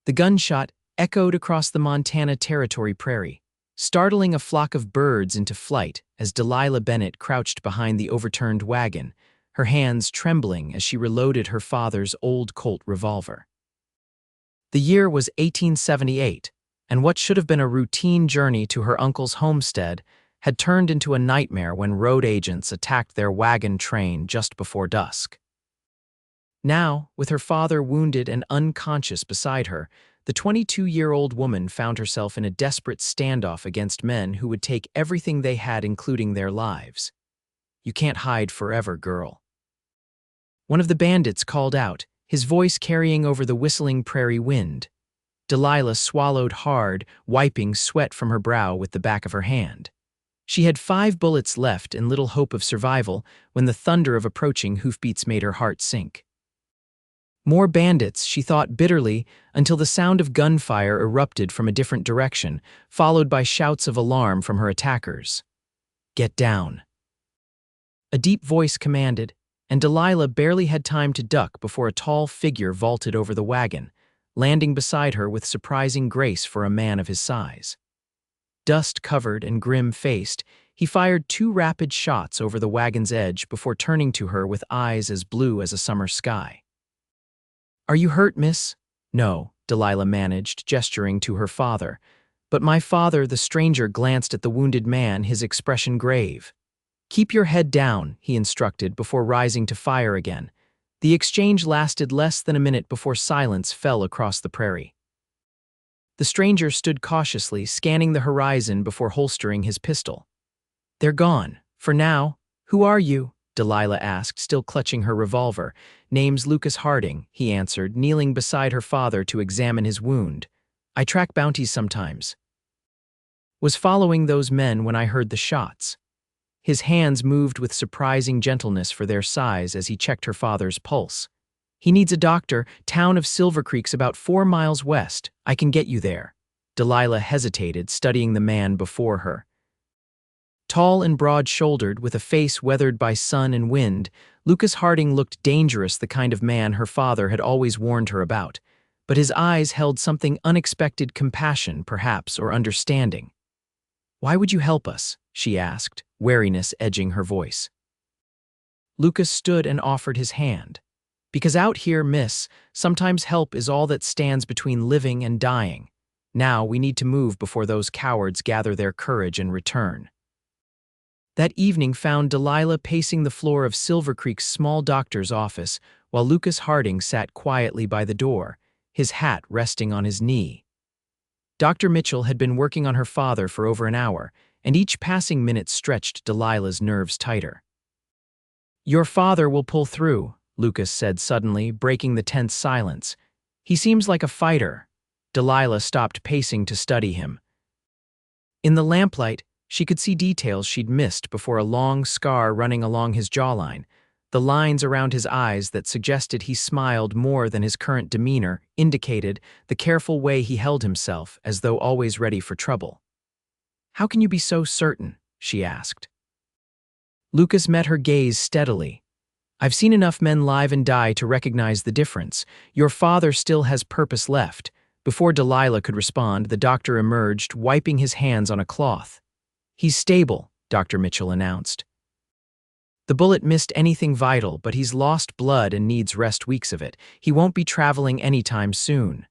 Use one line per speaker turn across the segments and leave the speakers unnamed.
The gunshot echoed across the Montana Territory prairie, startling a flock of birds into flight as Delilah Bennett crouched behind the overturned wagon, her hands trembling as she reloaded her father's old Colt revolver. The year was 1878, and what should have been a routine journey to her uncle's homestead had turned into a nightmare when road agents attacked their wagon train just before dusk. Now, with her father wounded and unconscious beside her, the 22-year-old woman found herself in a desperate standoff against men who would take everything they had, including their lives. "You can't hide forever, girl." One of the bandits called out, his voice carrying over the whistling prairie wind. Delilah swallowed hard, wiping sweat from her brow with the back of her hand. She had 5 bullets left and little hope of survival when the thunder of approaching hoofbeats made her heart sink. More bandits, she thought bitterly, until the sound of gunfire erupted from a different direction, followed by shouts of alarm from her attackers. "Get down." A deep voice commanded, and Delilah barely had time to duck before a tall figure vaulted over the wagon, landing beside her with surprising grace for a man of his size. Dust-covered and grim-faced, he fired 2 rapid shots over the wagon's edge before turning to her with eyes as blue as a summer sky. "Are you hurt, miss?" "No," Delilah managed, gesturing to her father. But my father, the stranger, glanced at the wounded man, his expression grave. "Keep your head down," he instructed before rising to fire again. The exchange lasted less than a minute before silence fell across the prairie. The stranger stood cautiously, scanning the horizon before holstering his pistol. "They're gone, for now. Who are you?" Delilah asked, still clutching her revolver. "Name's Lucas Harding," he answered, kneeling beside her father to examine his wound. "I track bounties sometimes. Was following those men when I heard the shots." His hands moved with surprising gentleness for their size as he checked her father's pulse. "He needs a doctor. Town of Silver Creek's about 4 miles west. I can get you there." Delilah hesitated, studying the man before her. Tall and broad-shouldered, with a face weathered by sun and wind, Lucas Harding looked dangerous, the kind of man her father had always warned her about. But his eyes held something unexpected, compassion, perhaps, or understanding. "Why would you help us?" she asked, wariness edging her voice. Lucas stood and offered his hand. "Because out here, miss, sometimes help is all that stands between living and dying. Now we need to move before those cowards gather their courage and return." That evening found Delilah pacing the floor of Silver Creek's small doctor's office while Lucas Harding sat quietly by the door, his hat resting on his knee. Dr. Mitchell had been working on her father for over an hour, and each passing minute stretched Delilah's nerves tighter. "Your father will pull through," Lucas said suddenly, breaking the tense silence. "He seems like a fighter." Delilah stopped pacing to study him. In the lamplight, she could see details she'd missed before: a long scar running along his jawline, the lines around his eyes that suggested he smiled more than his current demeanor indicated, the careful way he held himself, as though always ready for trouble. "How can you be so certain?" she asked. Lucas met her gaze steadily. "I've seen enough men live and die to recognize the difference. Your father still has purpose left." Before Delilah could respond, the doctor emerged, wiping his hands on a cloth. "He's stable," Dr. Mitchell announced. "The bullet missed anything vital, but he's lost blood and needs rest weeks of it. He won't be traveling anytime soon."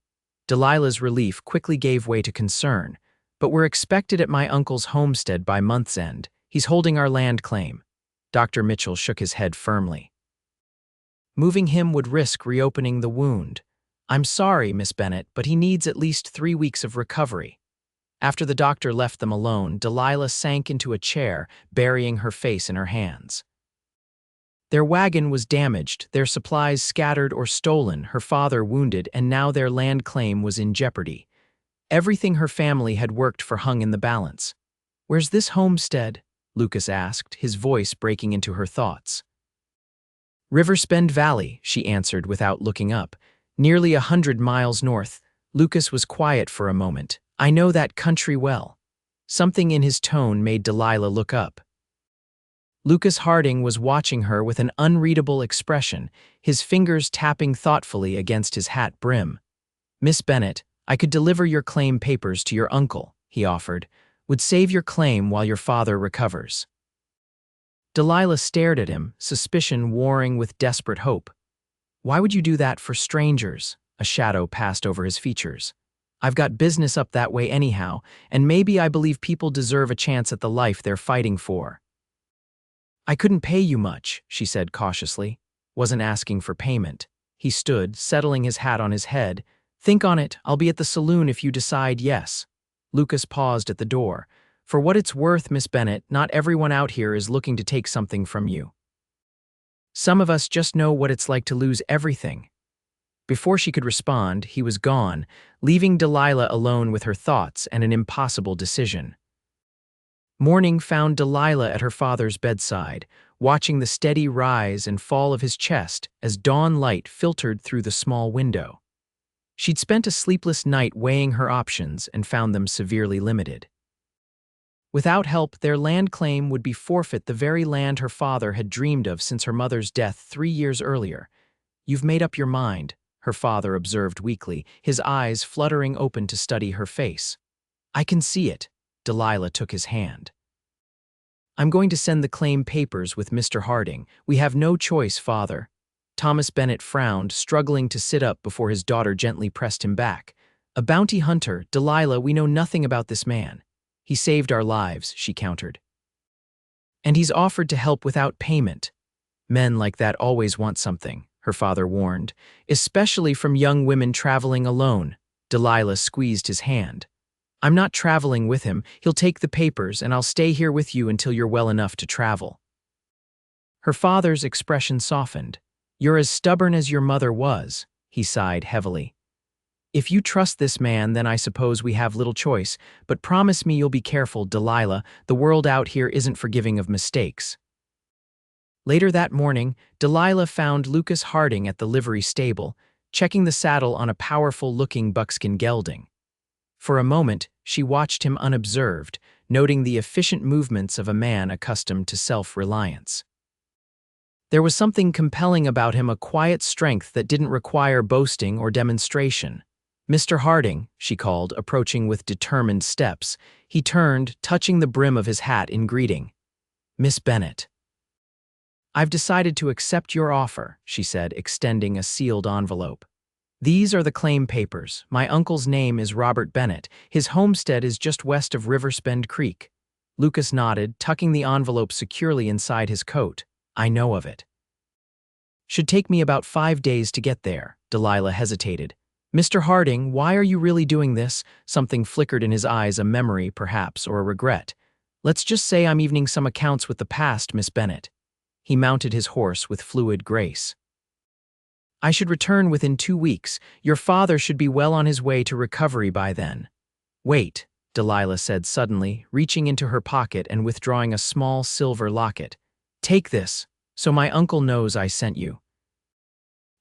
Delilah's relief quickly gave way to concern. "But we're expected at my uncle's homestead by month's end. He's holding our land claim." Dr. Mitchell shook his head firmly. "Moving him would risk reopening the wound. I'm sorry, Miss Bennett, but he needs at least 3 weeks of recovery." After the doctor left them alone, Delilah sank into a chair, burying her face in her hands. Their wagon was damaged, their supplies scattered or stolen, her father wounded, and now their land claim was in jeopardy. Everything her family had worked for hung in the balance. "Where's this homestead?" Lucas asked, his voice breaking into her thoughts. "Riversbend Valley," she answered without looking up. "Nearly 100 miles north." Lucas was quiet for a moment. "I know that country well." Something in his tone made Delilah look up. Lucas Harding was watching her with an unreadable expression, his fingers tapping thoughtfully against his hat brim. Miss Bennett, I could deliver your claim papers to your uncle, he offered. Would save your claim while your father recovers. Delilah stared at him, suspicion warring with desperate hope. Why would you do that for strangers? A shadow passed over his features. I've got business up that way anyhow, and maybe I believe people deserve a chance at the life they're fighting for. I couldn't pay you much, she said cautiously. Wasn't asking for payment. He stood, settling his hat on his head. Think on it, I'll be at the saloon if you decide yes. Lucas paused at the door. For what it's worth, Miss Bennett, not everyone out here is looking to take something from you. Some of us just know what it's like to lose everything. Before she could respond, he was gone, leaving Delilah alone with her thoughts and an impossible decision. Morning found Delilah at her father's bedside, watching the steady rise and fall of his chest as dawn light filtered through the small window. She'd spent a sleepless night weighing her options and found them severely limited. Without help, their land claim would be forfeit the very land her father had dreamed of since her mother's death 3 years earlier. You've made up your mind, her father observed weakly, his eyes fluttering open to study her face. I can see it. Delilah took his hand. I'm going to send the claim papers with Mr. Harding. We have no choice, father. Thomas Bennett frowned, struggling to sit up before his daughter gently pressed him back. A bounty hunter, Delilah, we know nothing about this man. He saved our lives, she countered. And he's offered to help without payment. Men like that always want something, her father warned, especially from young women traveling alone. Delilah squeezed his hand. I'm not traveling with him. He'll take the papers, and I'll stay here with you until you're well enough to travel. Her father's expression softened. You're as stubborn as your mother was, he sighed heavily. If you trust this man, then I suppose we have little choice, but promise me you'll be careful, Delilah. The world out here isn't forgiving of mistakes. Later that morning, Delilah found Lucas Harding at the livery stable, checking the saddle on a powerful-looking buckskin gelding. For a moment, she watched him unobserved, noting the efficient movements of a man accustomed to self-reliance. There was something compelling about him, a quiet strength that didn't require boasting or demonstration. Mr. Harding, she called, approaching with determined steps. He turned, touching the brim of his hat in greeting. Miss Bennett. I've decided to accept your offer, she said, extending a sealed envelope. These are the claim papers. My uncle's name is Robert Bennett. His homestead is just west of Riversbend Creek. Lucas nodded, tucking the envelope securely inside his coat. I know of it. Should take me about 5 days to get there. Delilah hesitated. Mr. Harding, why are you really doing this? Something flickered in his eyes, a memory, perhaps, or a regret. Let's just say I'm evening some accounts with the past, Miss Bennett. He mounted his horse with fluid grace. I should return within 2 weeks. Your father should be well on his way to recovery by then. Wait, Delilah said suddenly, reaching into her pocket and withdrawing a small silver locket. Take this, so my uncle knows I sent you.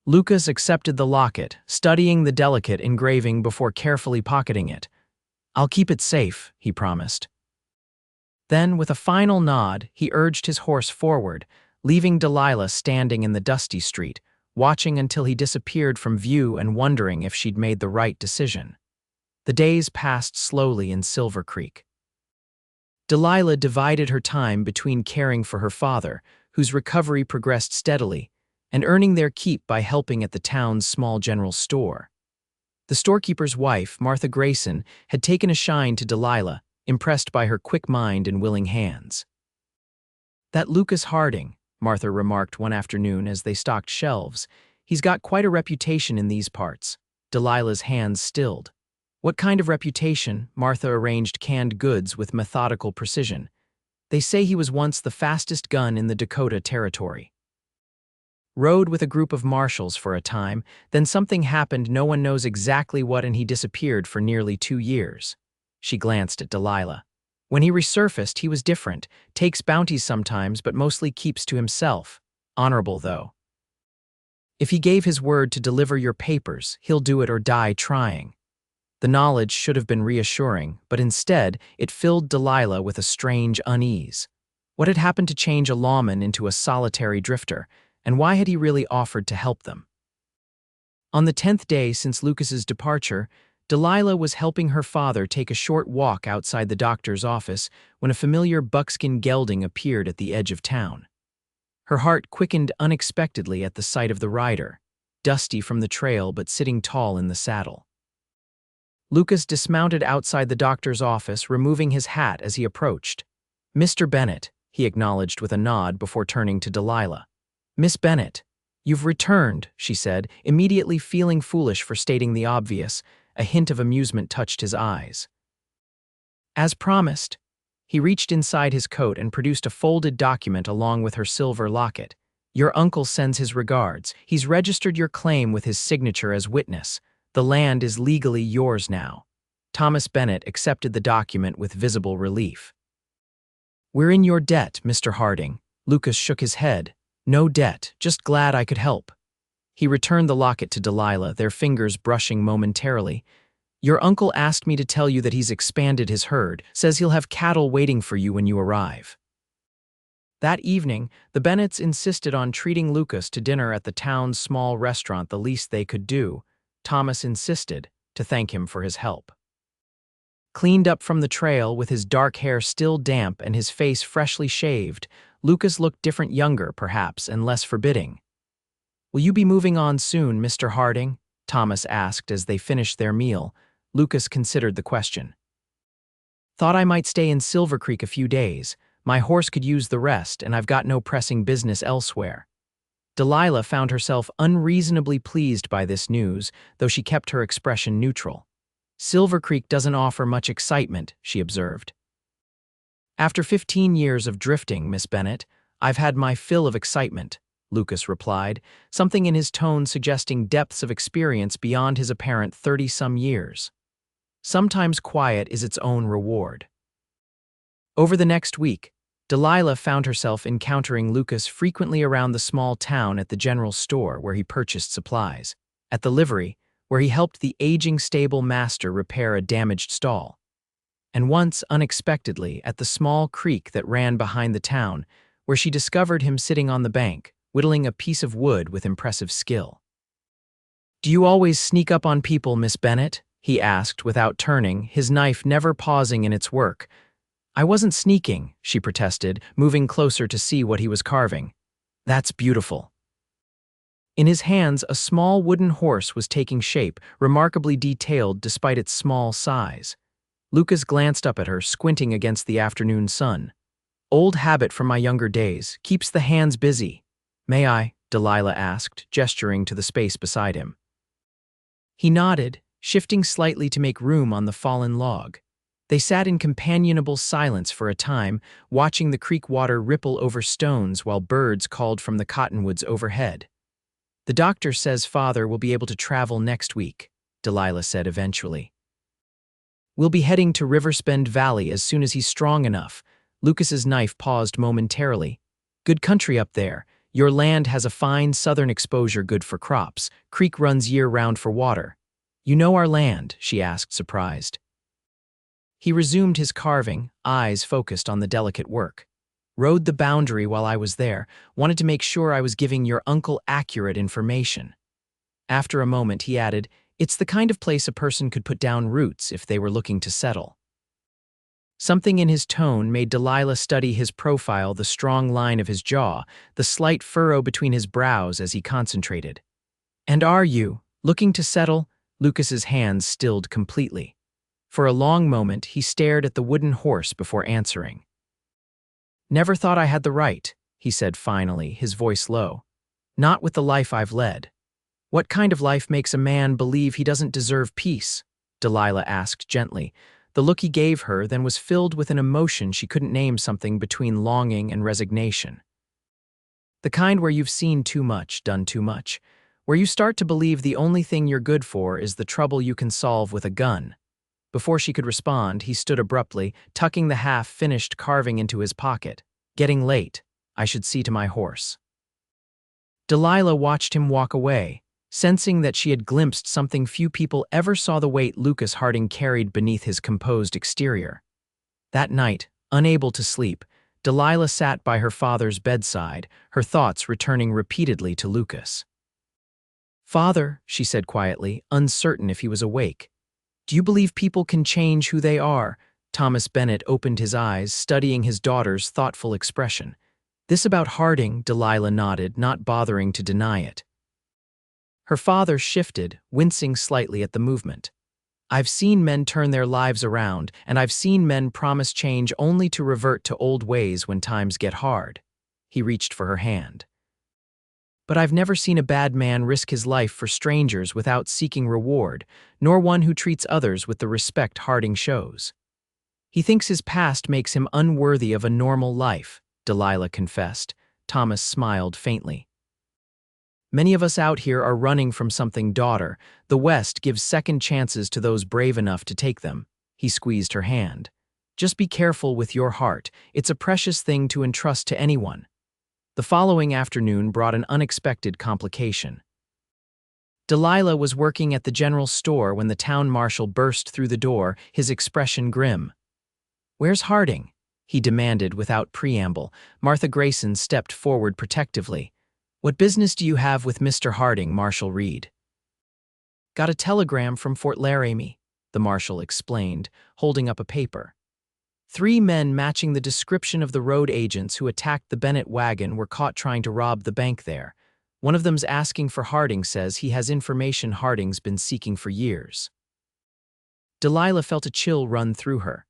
Lucas accepted the locket, studying the delicate engraving before carefully pocketing it. I'll keep it safe, he promised. Then, with a final nod, he urged his horse forward, leaving Delilah standing in the dusty street, watching until he disappeared from view and wondering if she'd made the right decision. The days passed slowly in Silver Creek. Delilah divided her time between caring for her father, whose recovery progressed steadily, and earning their keep by helping at the town's small general store. The storekeeper's wife, Martha Grayson, had taken a shine to Delilah, impressed by her quick mind and willing hands. That Lucas Harding, Martha remarked one afternoon as they stocked shelves, he's got quite a reputation in these parts. Delilah's hands stilled. What kind of reputation? Martha arranged canned goods with methodical precision. They say he was once the fastest gun in the Dakota Territory. Rode with a group of marshals for a time, then something happened, no one knows exactly what, and he disappeared for nearly 2 years. She glanced at Delilah. When he resurfaced, he was different, takes bounties sometimes, but mostly keeps to himself. Honorable, though. If he gave his word to deliver your papers, he'll do it or die trying. The knowledge should have been reassuring, but instead, it filled Delilah with a strange unease. What had happened to change a lawman into a solitary drifter, and why had he really offered to help them? On the 10th day since Lucas's departure, Delilah was helping her father take a short walk outside the doctor's office when a familiar buckskin gelding appeared at the edge of town. Her heart quickened unexpectedly at the sight of the rider, dusty from the trail but sitting tall in the saddle. Lucas dismounted outside the doctor's office, removing his hat as he approached. "Mr. Bennett," he acknowledged with a nod before turning to Delilah. "Miss Bennett, you've returned," she said, immediately feeling foolish for stating the obvious. A hint of amusement touched his eyes. As promised, he reached inside his coat and produced a folded document along with her silver locket. "Your uncle sends his regards. He's registered your claim with his signature as witness. The land is legally yours now." Thomas Bennett accepted the document with visible relief. "We're in your debt, Mr. Harding." Lucas shook his head. "No debt, just glad I could help." He returned the locket to Delilah, their fingers brushing momentarily. "Your uncle asked me to tell you that he's expanded his herd, says he'll have cattle waiting for you when you arrive." That evening, the Bennetts insisted on treating Lucas to dinner at the town's small restaurant, the least they could do. Thomas insisted, to thank him for his help. Cleaned up from the trail, with his dark hair still damp and his face freshly shaved, Lucas looked different, younger, perhaps, and less forbidding. "Will you be moving on soon, Mr. Harding?" Thomas asked as they finished their meal. Lucas considered the question. "Thought I might stay in Silver Creek a few days. My horse could use the rest, and I've got no pressing business elsewhere." Delilah found herself unreasonably pleased by this news, though she kept her expression neutral. "Silver Creek doesn't offer much excitement," she observed. "After 15 years of drifting, Miss Bennett, I've had my fill of excitement," Lucas replied, something in his tone suggesting depths of experience beyond his apparent 30-some years. Sometimes quiet is its own reward. Over the next week, Delilah found herself encountering Lucas frequently around the small town, at the general store where he purchased supplies, at the livery where he helped the aging stable master repair a damaged stall, and once, unexpectedly, at the small creek that ran behind the town, where she discovered him sitting on the bank, whittling a piece of wood with impressive skill. "Do you always sneak up on people, Miss Bennett?" he asked without turning, his knife never pausing in its work. "I wasn't sneaking," she protested, moving closer to see what he was carving. "That's beautiful." In his hands, a small wooden horse was taking shape, remarkably detailed despite its small size. Lucas glanced up at her, squinting against the afternoon sun. "Old habit from my younger days, keeps the hands busy." "May I?" Delilah asked, gesturing to the space beside him. He nodded, shifting slightly to make room on the fallen log. They sat in companionable silence for a time, watching the creek water ripple over stones while birds called from the cottonwoods overhead. "The doctor says Father will be able to travel next week," Delilah said eventually. "We'll be heading to Riversbend Valley as soon as he's strong enough." Lucas's knife paused momentarily. "Good country up there. Your land has a fine southern exposure, good for crops. Creek runs year-round for water." "You know our land?" she asked, surprised. He resumed his carving, eyes focused on the delicate work. "Rode the boundary while I was there. Wanted to make sure I was giving your uncle accurate information." After a moment, he added, "It's the kind of place a person could put down roots if they were looking to settle." Something in his tone made Delilah study his profile, the strong line of his jaw, the slight furrow between his brows as he concentrated. "And are you looking to settle?" Lucas's hands stilled completely. For a long moment, he stared at the wooden horse before answering. "Never thought I had the right," he said finally, his voice low. "Not with the life I've led." "What kind of life makes a man believe he doesn't deserve peace?" Delilah asked gently. The look he gave her then was filled with an emotion she couldn't name, something between longing and resignation. "The kind where you've seen too much, done too much. Where you start to believe the only thing you're good for is the trouble you can solve with a gun." Before she could respond, he stood abruptly, tucking the half-finished carving into his pocket. "Getting late. I should see to my horse." Delilah watched him walk away, sensing that she had glimpsed something few people ever saw: the weight Lucas Harding carried beneath his composed exterior. That night, unable to sleep, Delilah sat by her father's bedside, her thoughts returning repeatedly to Lucas. "Father," she said quietly, uncertain if he was awake. "Do you believe people can change who they are?" Thomas Bennett opened his eyes, studying his daughter's thoughtful expression. "This about Harding," Delilah nodded, not bothering to deny it. Her father shifted, wincing slightly at the movement. "I've seen men turn their lives around, and I've seen men promise change only to revert to old ways when times get hard." He reached for her hand. "But I've never seen a bad man risk his life for strangers without seeking reward, nor one who treats others with the respect Harding shows." "He thinks his past makes him unworthy of a normal life," Delilah confessed. Thomas smiled faintly. "Many of us out here are running from something, daughter. The West gives second chances to those brave enough to take them." He squeezed her hand. "Just be careful with your heart. It's a precious thing to entrust to anyone." The following afternoon brought an unexpected complication. Delilah was working at the general store when the town marshal burst through the door, his expression grim. "Where's Harding?" he demanded without preamble. Martha Grayson stepped forward protectively. "What business do you have with Mr. Harding, Marshal Reed?" "Got a telegram from Fort Laramie," the marshal explained, holding up a paper. 3 men matching the description of the road agents who attacked the Bennett wagon were caught trying to rob the bank there. One of them's asking for Harding, says he has information Harding's been seeking for years. Delilah felt a chill run through her.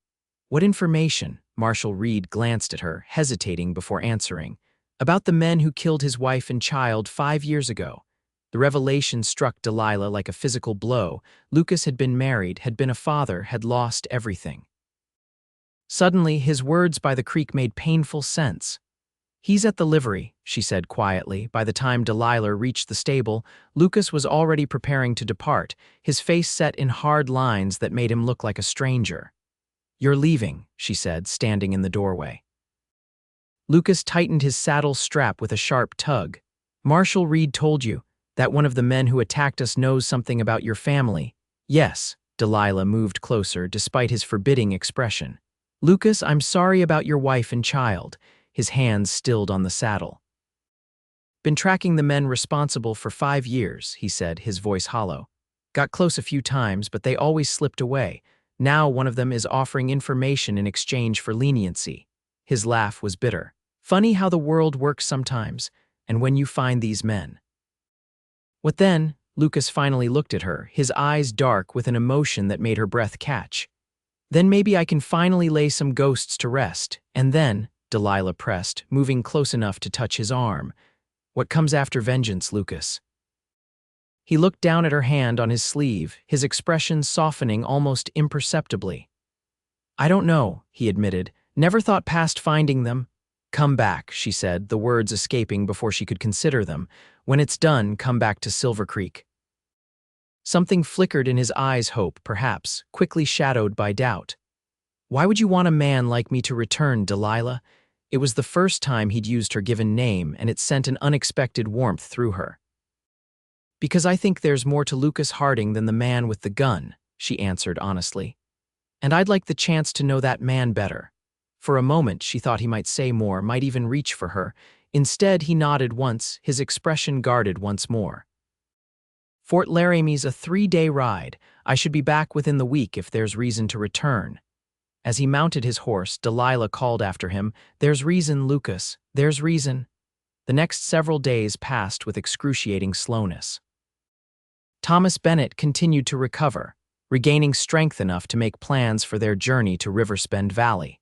"What information?" Marshal Reed glanced at her, hesitating before answering. "About the men who killed his wife and child 5 years ago." The revelation struck Delilah like a physical blow. Lucas had been married, had been a father, had lost everything. Suddenly, his words by the creek made painful sense. "He's at the livery," she said quietly. By the time Delilah reached the stable, Lucas was already preparing to depart, his face set in hard lines that made him look like a stranger. "You're leaving," she said, standing in the doorway. Lucas tightened his saddle strap with a sharp tug. "Marshal Reed told you that one of the men who attacked us knows something about your family?" "Yes." Delilah moved closer, despite his forbidding expression. "Lucas, I'm sorry about your wife and child." His hands stilled on the saddle. "Been tracking the men responsible for 5 years," he said, his voice hollow. "Got close a few times, but they always slipped away. Now one of them is offering information in exchange for leniency." His laugh was bitter. "Funny how the world works sometimes, and when you find these men." "What then?" Lucas finally looked at her, his eyes dark with an emotion that made her breath catch. "Then maybe I can finally lay some ghosts to rest. And then," Delilah pressed, moving close enough to touch his arm. "What comes after vengeance, Lucas?" He looked down at her hand on his sleeve, his expression softening almost imperceptibly. "I don't know," he admitted. "Never thought past finding them." "Come back," she said, the words escaping before she could consider them. "When it's done, come back to Silver Creek." Something flickered in his eyes, hope, perhaps, quickly shadowed by doubt. "Why would you want a man like me to return, Delilah?" It was the first time he'd used her given name, and it sent an unexpected warmth through her. "Because I think there's more to Lucas Harding than the man with the gun," she answered honestly. "And I'd like the chance to know that man better." For a moment, she thought he might say more, might even reach for her. Instead, he nodded once, his expression guarded once more. "Fort Laramie's a 3-day ride. I should be back within the week if there's reason to return." As he mounted his horse, Delilah called after him, "There's reason, Lucas, there's reason." The next several days passed with excruciating slowness. Thomas Bennett continued to recover, regaining strength enough to make plans for their journey to Riversbend Valley.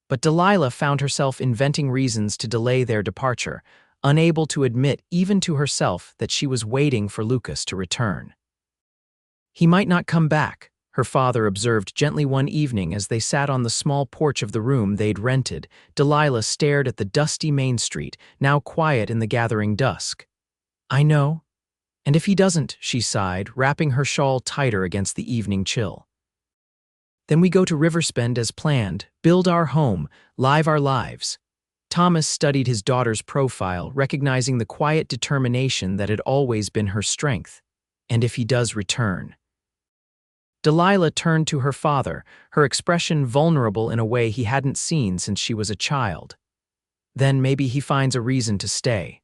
But Delilah found herself inventing reasons to delay their departure, unable to admit even to herself that she was waiting for Lucas to return. "He might not come back," her father observed gently one evening as they sat on the small porch of the room they'd rented. Delilah stared at the dusty Main Street, now quiet in the gathering dusk. "I know. And if he doesn't," she sighed, wrapping her shawl tighter against the evening chill. "Then we go to Riverspend as planned, build our home, live our lives." Thomas studied his daughter's profile, recognizing the quiet determination that had always been her strength. "And if he does return?" Delilah turned to her father, her expression vulnerable in a way he hadn't seen since she was a child. "Then maybe he finds a reason to stay."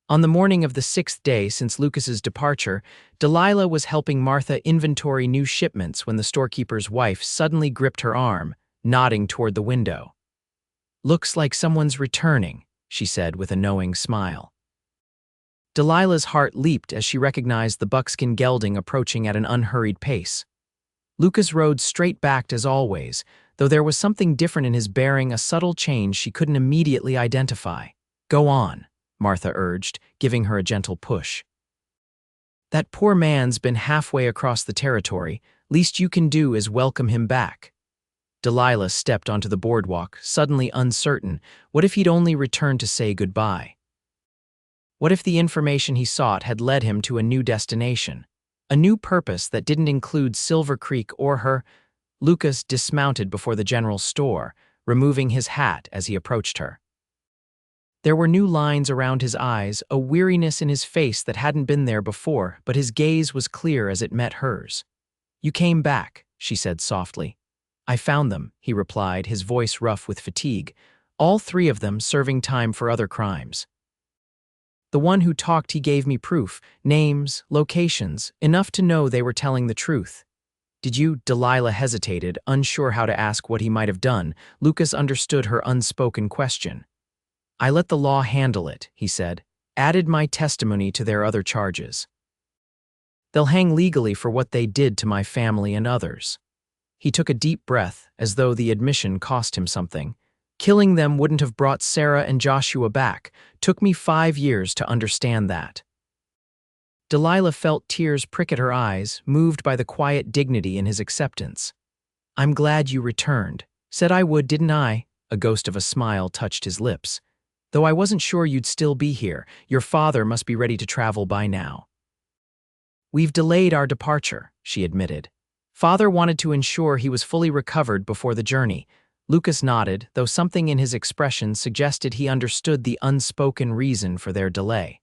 On the morning of the 6th day since Lucas's departure, Delilah was helping Martha inventory new shipments when the storekeeper's wife suddenly gripped her arm, nodding toward the window. "Looks like someone's returning," she said with a knowing smile. Delilah's heart leaped as she recognized the buckskin gelding approaching at an unhurried pace. Lucas rode straight-backed as always, though there was something different in his bearing, a subtle change she couldn't immediately identify. "Go on," Martha urged, giving her a gentle push. "That poor man's been halfway across the territory. Least you can do is welcome him back." Delilah stepped onto the boardwalk, suddenly uncertain. What if he'd only returned to say goodbye? What if the information he sought had led him to a new destination? A new purpose that didn't include Silver Creek or her? Lucas dismounted before the general store, removing his hat as he approached her. There were new lines around his eyes, a weariness in his face that hadn't been there before, but his gaze was clear as it met hers. "You came back," she said softly. "I found them," he replied, his voice rough with fatigue. "All three of them serving time for other crimes. The one who talked, he gave me proof, names, locations, enough to know they were telling the truth." "Did you?" Delilah hesitated, unsure how to ask what he might have done. Lucas understood her unspoken question. "I let the law handle it," he said. "Added my testimony to their other charges. They'll hang legally for what they did to my family and others." He took a deep breath, as though the admission cost him something. "Killing them wouldn't have brought Sarah and Joshua back. Took me 5 years to understand that." Delilah felt tears prick at her eyes, moved by the quiet dignity in his acceptance. "I'm glad you returned. Said I would, didn't I?" A ghost of a smile touched his lips. "Though I wasn't sure you'd still be here. Your father must be ready to travel by now." "We've delayed our departure," she admitted. "Father wanted to ensure he was fully recovered before the journey." Lucas nodded, though something in his expression suggested he understood the unspoken reason for their delay.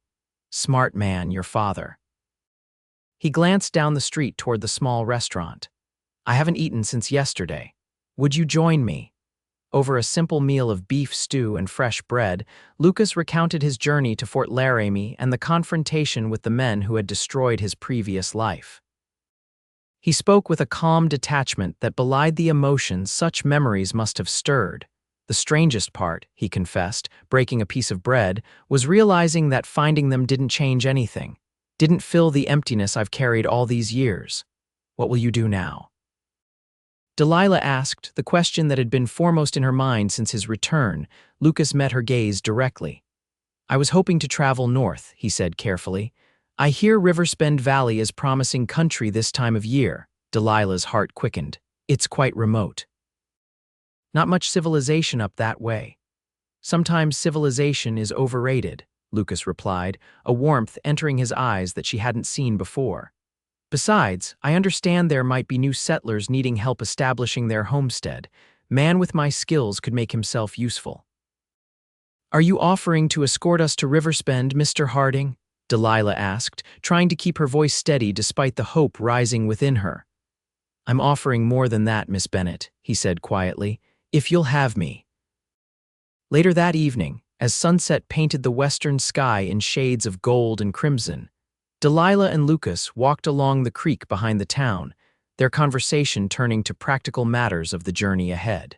"Smart man, your father." He glanced down the street toward the small restaurant. "I haven't eaten since yesterday. Would you join me?" Over a simple meal of beef stew and fresh bread, Lucas recounted his journey to Fort Laramie and the confrontation with the men who had destroyed his previous life. He spoke with a calm detachment that belied the emotion such memories must have stirred. "The strangest part," he confessed, breaking a piece of bread, "was realizing that finding them didn't change anything, didn't fill the emptiness I've carried all these years. What will you do now?" Delilah asked, the question that had been foremost in her mind since his return. Lucas met her gaze directly. "I was hoping to travel north," he said carefully. "I hear Riversbend Valley is promising country this time of year." Delilah's heart quickened. "It's quite remote." "Not much civilization up that way." "Sometimes civilization is overrated," Lucas replied, a warmth entering his eyes that she hadn't seen before. "Besides, I understand there might be new settlers needing help establishing their homestead. Man with my skills could make himself useful." "Are you offering to escort us to Riversbend, Mr. Harding?" Delilah asked, trying to keep her voice steady despite the hope rising within her. "I'm offering more than that, Miss Bennett," he said quietly, "if you'll have me." Later that evening, as sunset painted the western sky in shades of gold and crimson, Delilah and Lucas walked along the creek behind the town, their conversation turning to practical matters of the journey ahead.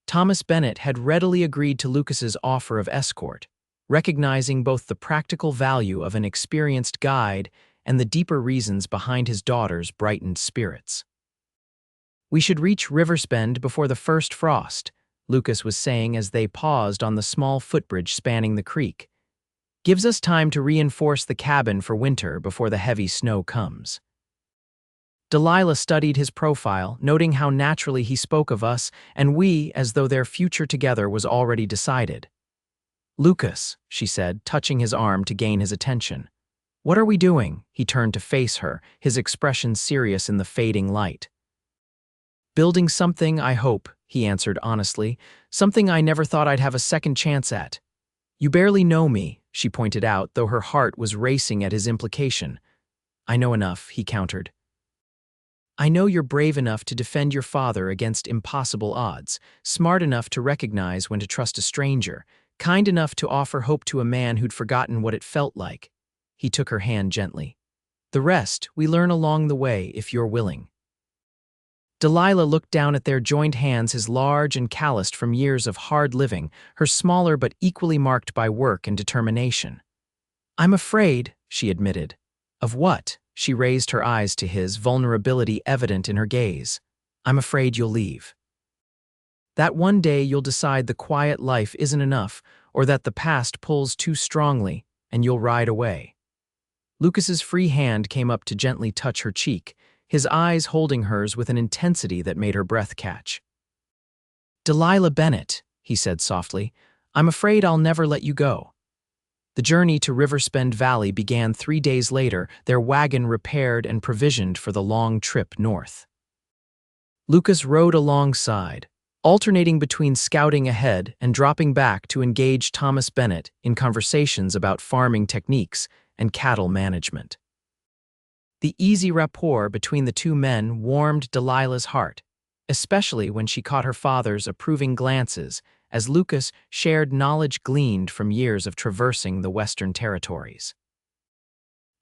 Thomas Bennett had readily agreed to Lucas's offer of escort, recognizing both the practical value of an experienced guide and the deeper reasons behind his daughter's brightened spirits. "We should reach Riversbend before the first frost," Lucas was saying as they paused on the small footbridge spanning the creek. "Gives us time to reinforce the cabin for winter before the heavy snow comes." Delilah studied his profile, noting how naturally he spoke of us and we as though their future together was already decided. "Lucas," she said, touching his arm to gain his attention. "What are we doing?" He turned to face her, his expression serious in the fading light. "Building something, I hope," he answered honestly, "something I never thought I'd have a second chance at." "You barely know me," she pointed out, though her heart was racing at his implication. "I know enough," he countered. "I know you're brave enough to defend your father against impossible odds, smart enough to recognize when to trust a stranger, kind enough to offer hope to a man who'd forgotten what it felt like. He took her hand gently. The rest we learn along the way if you're willing. Delilah looked down at their joined hands, as large and calloused from years of hard living, her smaller but equally marked by work and determination. "I'm afraid," she admitted. "Of what?" She raised her eyes to his, vulnerability evident in her gaze. "I'm afraid you'll leave. That one day you'll decide the quiet life isn't enough, or that the past pulls too strongly, and you'll ride away." Lucas's free hand came up to gently touch her cheek, his eyes holding hers with an intensity that made her breath catch. "Delilah Bennett," he said softly, "I'm afraid I'll never let you go." The journey to Riversbend Valley began 3 days later, their wagon repaired and provisioned for the long trip north. Lucas rode alongside, alternating between scouting ahead and dropping back to engage Thomas Bennett in conversations about farming techniques and cattle management. The easy rapport between the two men warmed Delilah's heart, especially when she caught her father's approving glances as Lucas shared knowledge gleaned from years of traversing the Western Territories.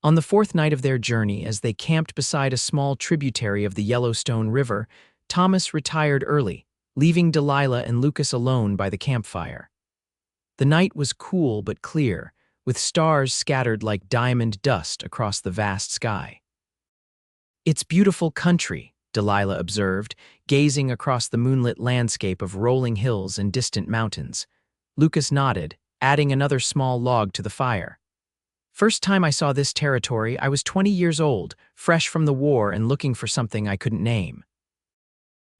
On the 4th night of their journey, as they camped beside a small tributary of the Yellowstone River, Thomas retired early, leaving Delilah and Lucas alone by the campfire. The night was cool but clear, with stars scattered like diamond dust across the vast sky. "It's beautiful country," Delilah observed, gazing across the moonlit landscape of rolling hills and distant mountains. Lucas nodded, adding another small log to the fire. "First time I saw this territory, I was 20 years old, fresh from the war and looking for something I couldn't name."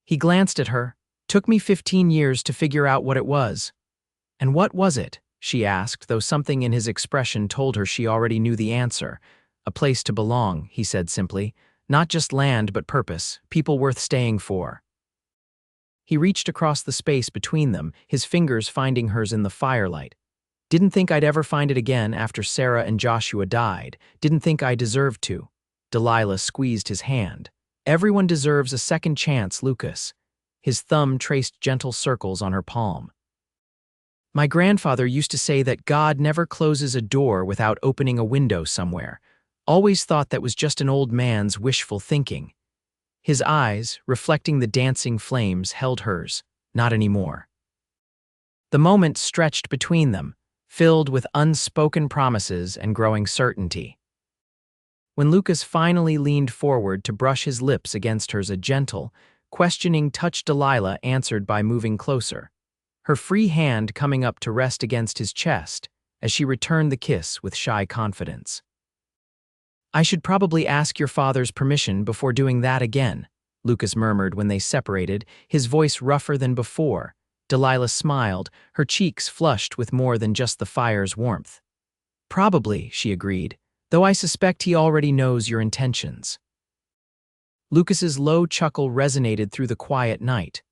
He glanced at her. "Took me 15 years to figure out what it was." "And what was it?" she asked, though something in his expression told her she already knew the answer. "A place to belong," he said simply. "Not just land, but purpose, people worth staying for." He reached across the space between them, his fingers finding hers in the firelight. "Didn't think I'd ever find it again after Sarah and Joshua died. Didn't think I deserved to." Delilah squeezed his hand. "Everyone deserves a second chance, Lucas." His thumb traced gentle circles on her palm. "My grandfather used to say that God never closes a door without opening a window somewhere. Always thought that was just an old man's wishful thinking." His eyes, reflecting the dancing flames, held hers. Not anymore. The moment stretched between them, filled with unspoken promises and growing certainty. When Lucas finally leaned forward to brush his lips against hers, a gentle, questioning touch Delilah answered by moving closer, her free hand coming up to rest against his chest as she returned the kiss with shy confidence. "I should probably ask your father's permission before doing that again," Lucas murmured when they separated, his voice rougher than before. Delilah smiled, her cheeks flushed with more than just the fire's warmth. "Probably," she agreed, "though I suspect he already knows your intentions." Lucas's low chuckle resonated through the quiet night.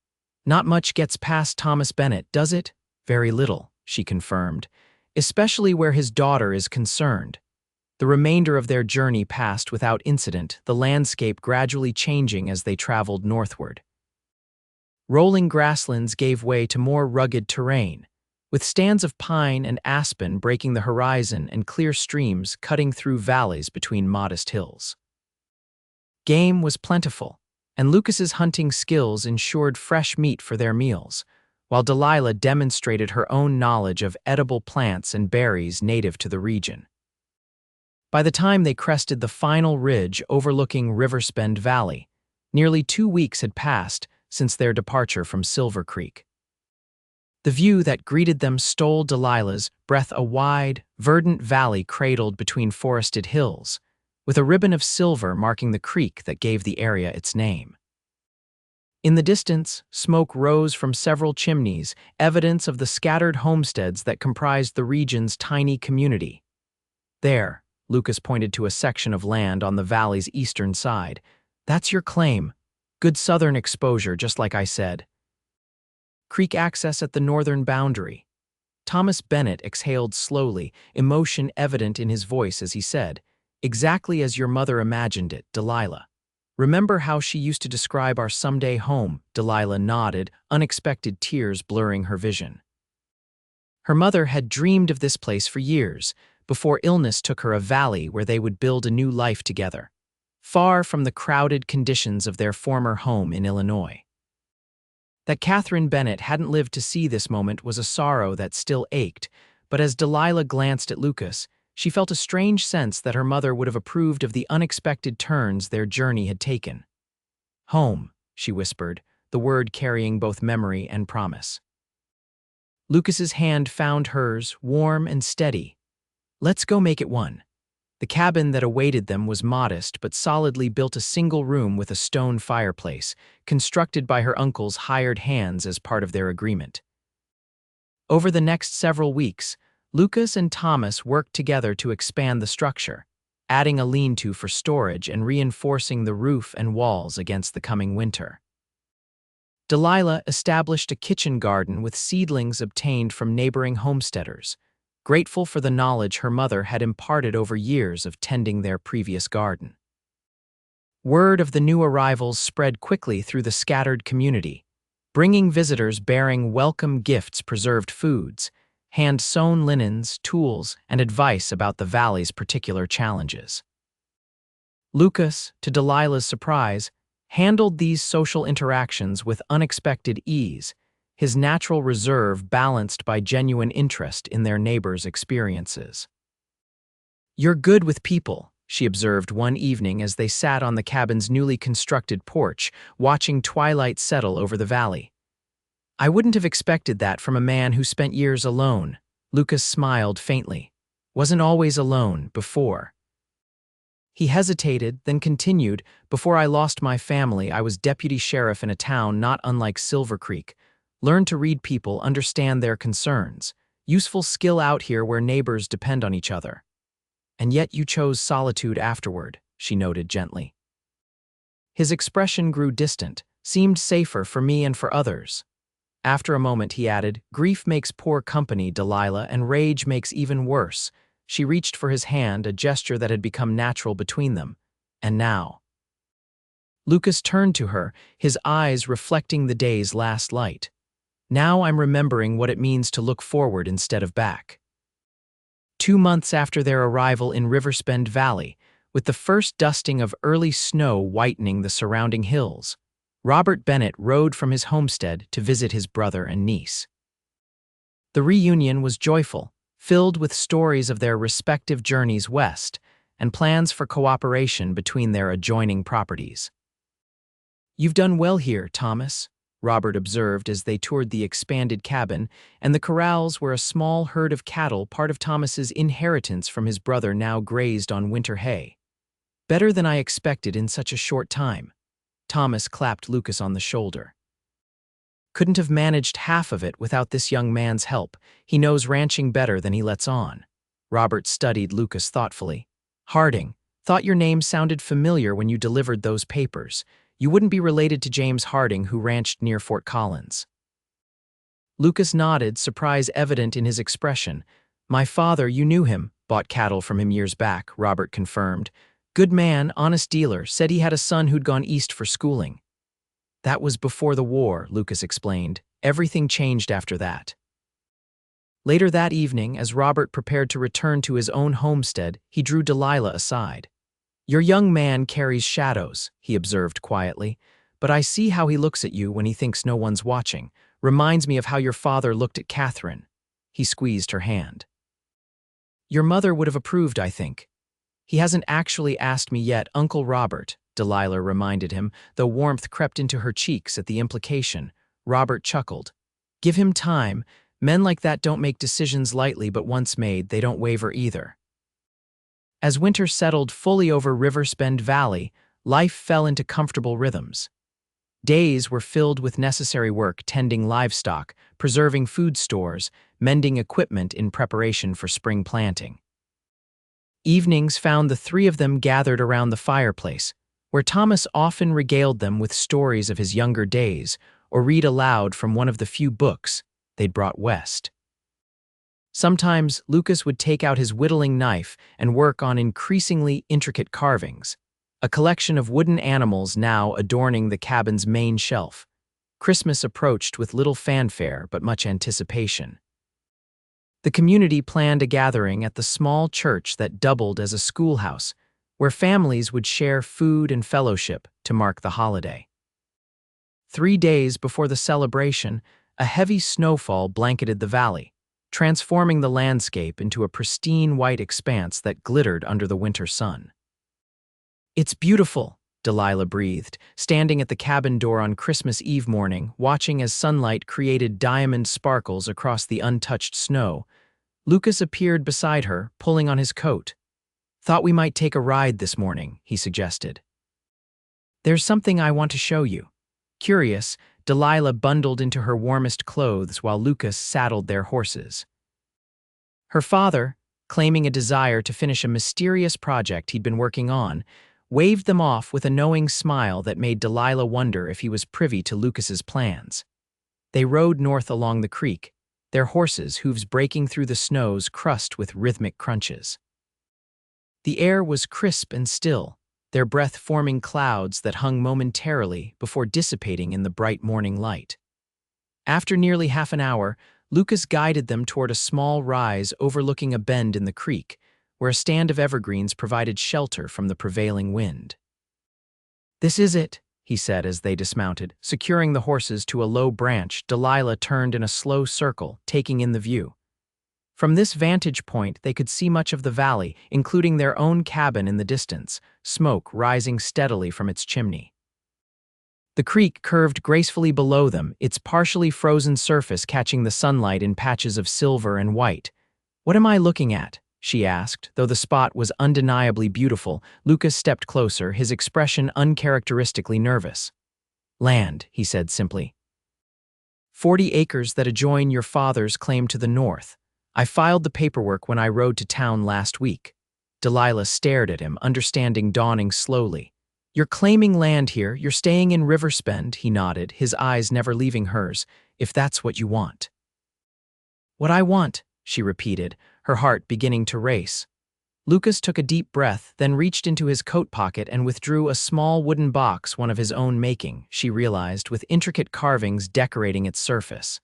"Not much gets past Thomas Bennett, does it?" "Very little," she confirmed, "especially where his daughter is concerned." The remainder of their journey passed without incident, the landscape gradually changing as they traveled northward. Rolling grasslands gave way to more rugged terrain, with stands of pine and aspen breaking the horizon and clear streams cutting through valleys between modest hills. Game was plentiful, and Lucas's hunting skills ensured fresh meat for their meals, while Delilah demonstrated her own knowledge of edible plants and berries native to the region. By the time they crested the final ridge overlooking Riversbend Valley, nearly 2 weeks had passed since their departure from Silver Creek. The view that greeted them stole Delilah's breath, a wide, verdant valley cradled between forested hills, with a ribbon of silver marking the creek that gave the area its name. In the distance, smoke rose from several chimneys, evidence of the scattered homesteads that comprised the region's tiny community. "There," Lucas pointed to a section of land on the valley's eastern side. "That's your claim. Good southern exposure, just like I said." Creek access at the northern boundary. Thomas Bennett exhaled slowly, emotion evident in his voice as he said, "Exactly as your mother imagined it, Delilah. Remember how she used to describe our someday home?" Delilah nodded, unexpected tears blurring her vision. Her mother had dreamed of this place for years, before illness took her a valley where they would build a new life together, far from the crowded conditions of their former home in Illinois. That Catherine Bennett hadn't lived to see this moment was a sorrow that still ached, but as Delilah glanced at Lucas, she felt a strange sense that her mother would have approved of the unexpected turns their journey had taken. "Home," she whispered, the word carrying both memory and promise. Lucas's hand found hers, warm and steady. "Let's go make it one." The cabin that awaited them was modest but solidly built, a single room with a stone fireplace, constructed by her uncle's hired hands as part of their agreement. Over the next several weeks, Lucas and Thomas worked together to expand the structure, adding a lean-to for storage and reinforcing the roof and walls against the coming winter. Delilah established a kitchen garden with seedlings obtained from neighboring homesteaders, grateful for the knowledge her mother had imparted over years of tending their previous garden. Word of the new arrivals spread quickly through the scattered community, bringing visitors bearing welcome gifts, preserved foods, hand-sewn linens, tools, and advice about the valley's particular challenges. Lucas, to Delilah's surprise, handled these social interactions with unexpected ease, his natural reserve balanced by genuine interest in their neighbors' experiences. "You're good with people," she observed one evening as they sat on the cabin's newly constructed porch, watching twilight settle over the valley. "I wouldn't have expected that from a man who spent years alone." Lucas smiled faintly. "Wasn't always alone before." He hesitated, then continued, "Before I lost my family, I was deputy sheriff in a town not unlike Silver Creek. Learned to read people, understand their concerns. Useful skill out here where neighbors depend on each other. And yet you chose solitude afterward," she noted gently. His expression grew distant, seemed safer for me and for others. After a moment he added, "Grief makes poor company, Delilah, and rage makes even worse." She reached for his hand, a gesture that had become natural between them. "And now?" Lucas turned to her, his eyes reflecting the day's last light. "Now I'm remembering what it means to look forward instead of back." 2 months after their arrival in Riversbend Valley, with the first dusting of early snow whitening the surrounding hills, Robert Bennett rode from his homestead to visit his brother and niece. The reunion was joyful, filled with stories of their respective journeys west and plans for cooperation between their adjoining properties. "You've done well here, Thomas," Robert observed as they toured the expanded cabin and the corrals where a small herd of cattle, part of Thomas's inheritance from his brother, now grazed on winter hay. "Better than I expected in such a short time." Thomas clapped Lucas on the shoulder. "Couldn't have managed half of it without this young man's help. He knows ranching better than he lets on." Robert studied Lucas thoughtfully. "Harding, thought your name sounded familiar when you delivered those papers. You wouldn't be related to James Harding, who ranched near Fort Collins." Lucas nodded, surprise evident in his expression. "My father, you knew him, bought cattle from him years back," Robert confirmed. "Good man, honest dealer, said he had a son who'd gone east for schooling." "That was before the war," Lucas explained. "Everything changed after that." Later that evening, as Robert prepared to return to his own homestead, he drew Delilah aside. "Your young man carries shadows," he observed quietly, "but I see how he looks at you when he thinks no one's watching. Reminds me of how your father looked at Catherine." He squeezed her hand. "Your mother would have approved, I think." "He hasn't actually asked me yet, Uncle Robert," Delilah reminded him, though warmth crept into her cheeks at the implication. Robert chuckled. "Give him time. Men like that don't make decisions lightly, but once made, they don't waver either." As winter settled fully over Riversbend Valley, life fell into comfortable rhythms. Days were filled with necessary work, tending livestock, preserving food stores, mending equipment in preparation for spring planting. Evenings found the three of them gathered around the fireplace, where Thomas often regaled them with stories of his younger days or read aloud from one of the few books they'd brought west. Sometimes Lucas would take out his whittling knife and work on increasingly intricate carvings, a collection of wooden animals now adorning the cabin's main shelf. Christmas approached with little fanfare but much anticipation. The community planned a gathering at the small church that doubled as a schoolhouse, where families would share food and fellowship to mark the holiday. 3 days before the celebration, a heavy snowfall blanketed the valley, transforming the landscape into a pristine white expanse that glittered under the winter sun. "It's beautiful," Delilah breathed, standing at the cabin door on Christmas Eve morning, watching as sunlight created diamond sparkles across the untouched snow. Lucas appeared beside her, pulling on his coat. "Thought we might take a ride this morning," he suggested. "There's something I want to show you." Curious, Delilah bundled into her warmest clothes while Lucas saddled their horses. Her father, claiming a desire to finish a mysterious project he'd been working on, waved them off with a knowing smile that made Delilah wonder if he was privy to Lucas's plans. They rode north along the creek, their horses' hooves breaking through the snow's crust with rhythmic crunches. The air was crisp and still, their breath forming clouds that hung momentarily before dissipating in the bright morning light. After nearly half an hour, Lucas guided them toward a small rise overlooking a bend in the creek, where a stand of evergreens provided shelter from the prevailing wind. "This is it," he said as they dismounted. Securing the horses to a low branch, Delilah turned in a slow circle, taking in the view. From this vantage point, they could see much of the valley, including their own cabin in the distance, smoke rising steadily from its chimney. The creek curved gracefully below them, its partially frozen surface catching the sunlight in patches of silver and white. "What am I looking at?" she asked. Though the spot was undeniably beautiful, Lucas stepped closer, his expression uncharacteristically nervous. "Land," he said simply. 40 acres that adjoin your father's claim to the north. I filed the paperwork when I rode to town last week." Delilah stared at him, understanding dawning slowly. "You're claiming land here, you're staying in Riversbend," he nodded, his eyes never leaving hers, "if that's what you want." "What I want," she repeated, her heart beginning to race. Lucas took a deep breath, then reached into his coat pocket and withdrew a small wooden box, one of his own making, she realized, with intricate carvings decorating its surface.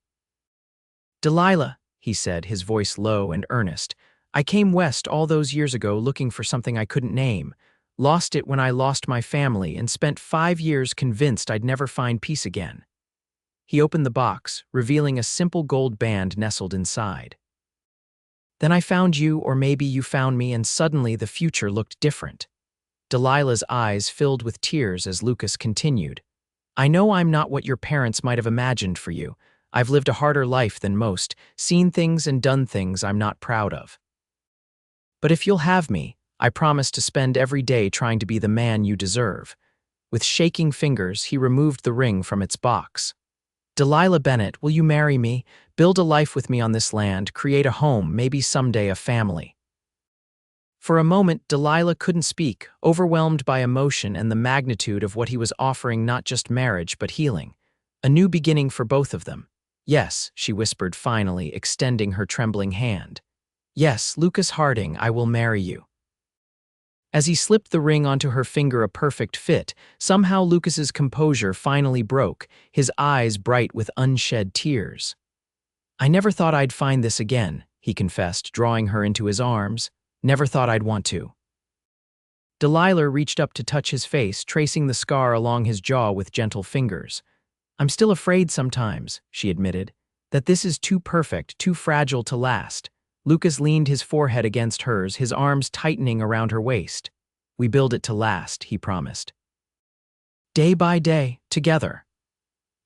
"Delilah," he said, his voice low and earnest, "I came west all those years ago looking for something I couldn't name, lost it when I lost my family, and spent 5 years convinced I'd never find peace again." He opened the box, revealing a simple gold band nestled inside. "Then I found you, or maybe you found me, and suddenly the future looked different." Delilah's eyes filled with tears as Lucas continued. "I know I'm not what your parents might have imagined for you. I've lived a harder life than most, seen things and done things I'm not proud of. But if you'll have me, I promise to spend every day trying to be the man you deserve." With shaking fingers, he removed the ring from its box. "Delilah Bennett, will you marry me? Build a life with me on this land, create a home, maybe someday a family." For a moment, Delilah couldn't speak, overwhelmed by emotion and the magnitude of what he was offering, not just marriage, but healing. A new beginning for both of them. "Yes," she whispered finally, extending her trembling hand. "Yes, Lucas Harding, I will marry you." As he slipped the ring onto her finger, a perfect fit, somehow Lucas's composure finally broke, his eyes bright with unshed tears. "I never thought I'd find this again," he confessed, drawing her into his arms. "Never thought I'd want to." Delilah reached up to touch his face, tracing the scar along his jaw with gentle fingers. "I'm still afraid sometimes," she admitted, "that this is too perfect, too fragile to last." Lucas leaned his forehead against hers, his arms tightening around her waist. "We build it to last," he promised. Day by day, together.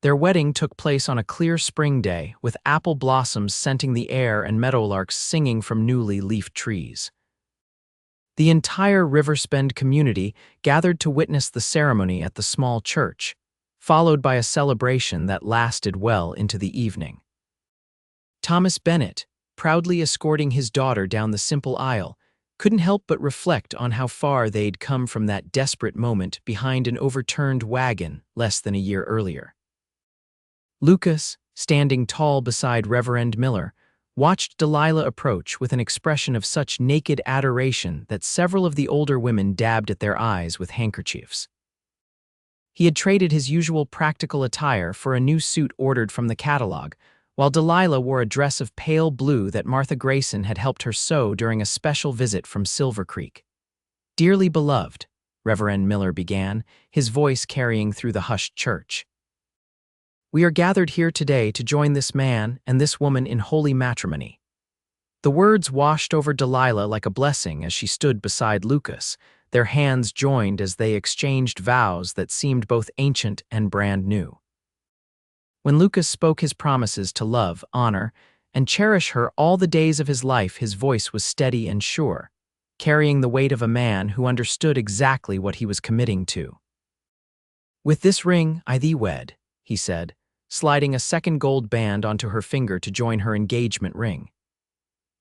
Their wedding took place on a clear spring day, with apple blossoms scenting the air and meadowlarks singing from newly leafed trees. The entire Riversbend community gathered to witness the ceremony at the small church, followed by a celebration that lasted well into the evening. Thomas Bennett, proudly escorting his daughter down the simple aisle, couldn't help but reflect on how far they'd come from that desperate moment behind an overturned wagon less than a year earlier. Lucas, standing tall beside Reverend Miller, watched Delilah approach with an expression of such naked adoration that several of the older women dabbed at their eyes with handkerchiefs. He had traded his usual practical attire for a new suit ordered from the catalog, while Delilah wore a dress of pale blue that Martha Grayson had helped her sew during a special visit from Silver Creek. "Dearly beloved," Reverend Miller began, his voice carrying through the hushed church. "We are gathered here today to join this man and this woman in holy matrimony." The words washed over Delilah like a blessing as she stood beside Lucas, their hands joined as they exchanged vows that seemed both ancient and brand new. When Lucas spoke his promises to love, honor, and cherish her all the days of his life, his voice was steady and sure, carrying the weight of a man who understood exactly what he was committing to. "With this ring I thee wed," he said, sliding a second gold band onto her finger to join her engagement ring.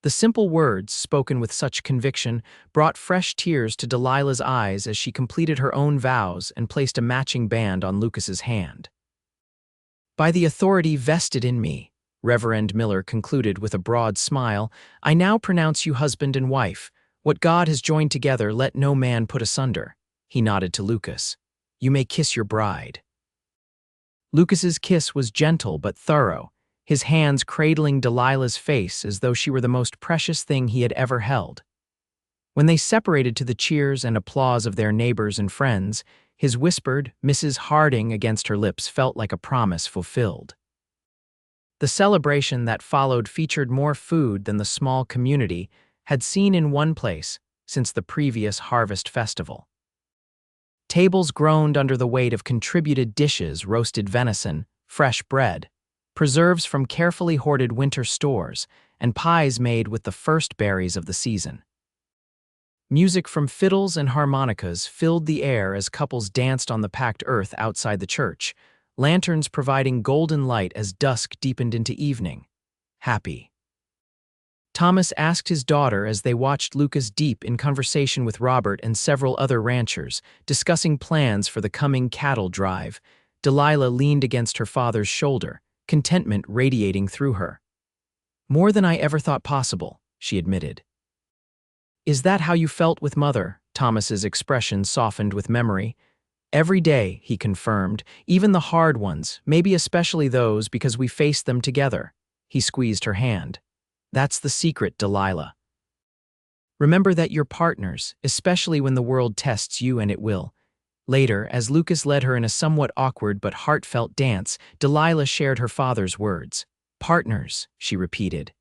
The simple words, spoken with such conviction, brought fresh tears to Delilah's eyes as she completed her own vows and placed a matching band on Lucas's hand. "By the authority vested in me," Reverend Miller concluded with a broad smile, "I now pronounce you husband and wife. What God has joined together, let no man put asunder." He nodded to Lucas. "You may kiss your bride." Lucas's kiss was gentle but thorough, his hands cradling Delilah's face as though she were the most precious thing he had ever held. When they separated to the cheers and applause of their neighbors and friends, his whispered "Mrs. Harding" against her lips felt like a promise fulfilled. The celebration that followed featured more food than the small community had seen in one place since the previous harvest festival. Tables groaned under the weight of contributed dishes, roasted venison, fresh bread, preserves from carefully hoarded winter stores, and pies made with the first berries of the season. Music from fiddles and harmonicas filled the air as couples danced on the packed earth outside the church, lanterns providing golden light as dusk deepened into evening. Happy. Thomas asked his daughter as they watched Lucas deep in conversation with Robert and several other ranchers, discussing plans for the coming cattle drive. Delilah leaned against her father's shoulder, contentment radiating through her. "More than I ever thought possible," she admitted. "Is that how you felt with Mother?" Thomas's expression softened with memory. "Every day," he confirmed, "even the hard ones, maybe especially those because we faced them together." He squeezed her hand. "That's the secret, Delilah. Remember that you're partners, especially when the world tests you, and it will." Later, as Lucas led her in a somewhat awkward but heartfelt dance, Delilah shared her father's words. "Partners," she repeated.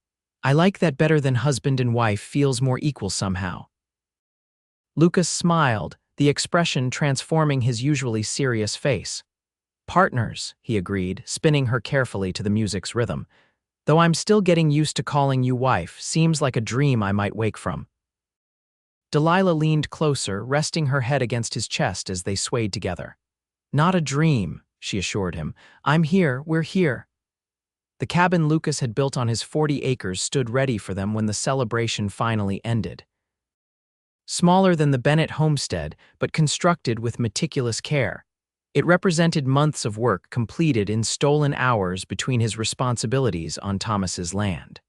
"I like that better than husband and wife, feels more equal somehow." Lucas smiled, the expression transforming his usually serious face. "Partners," he agreed, spinning her carefully to the music's rhythm. "Though I'm still getting used to calling you wife, seems like a dream I might wake from." Delilah leaned closer, resting her head against his chest as they swayed together. "Not a dream," she assured him. "I'm here, we're here." The cabin Lucas had built on his 40 acres stood ready for them when the celebration finally ended. Smaller than the Bennett homestead, but constructed with meticulous care, it represented months of work completed in stolen hours between his responsibilities on Thomas's land.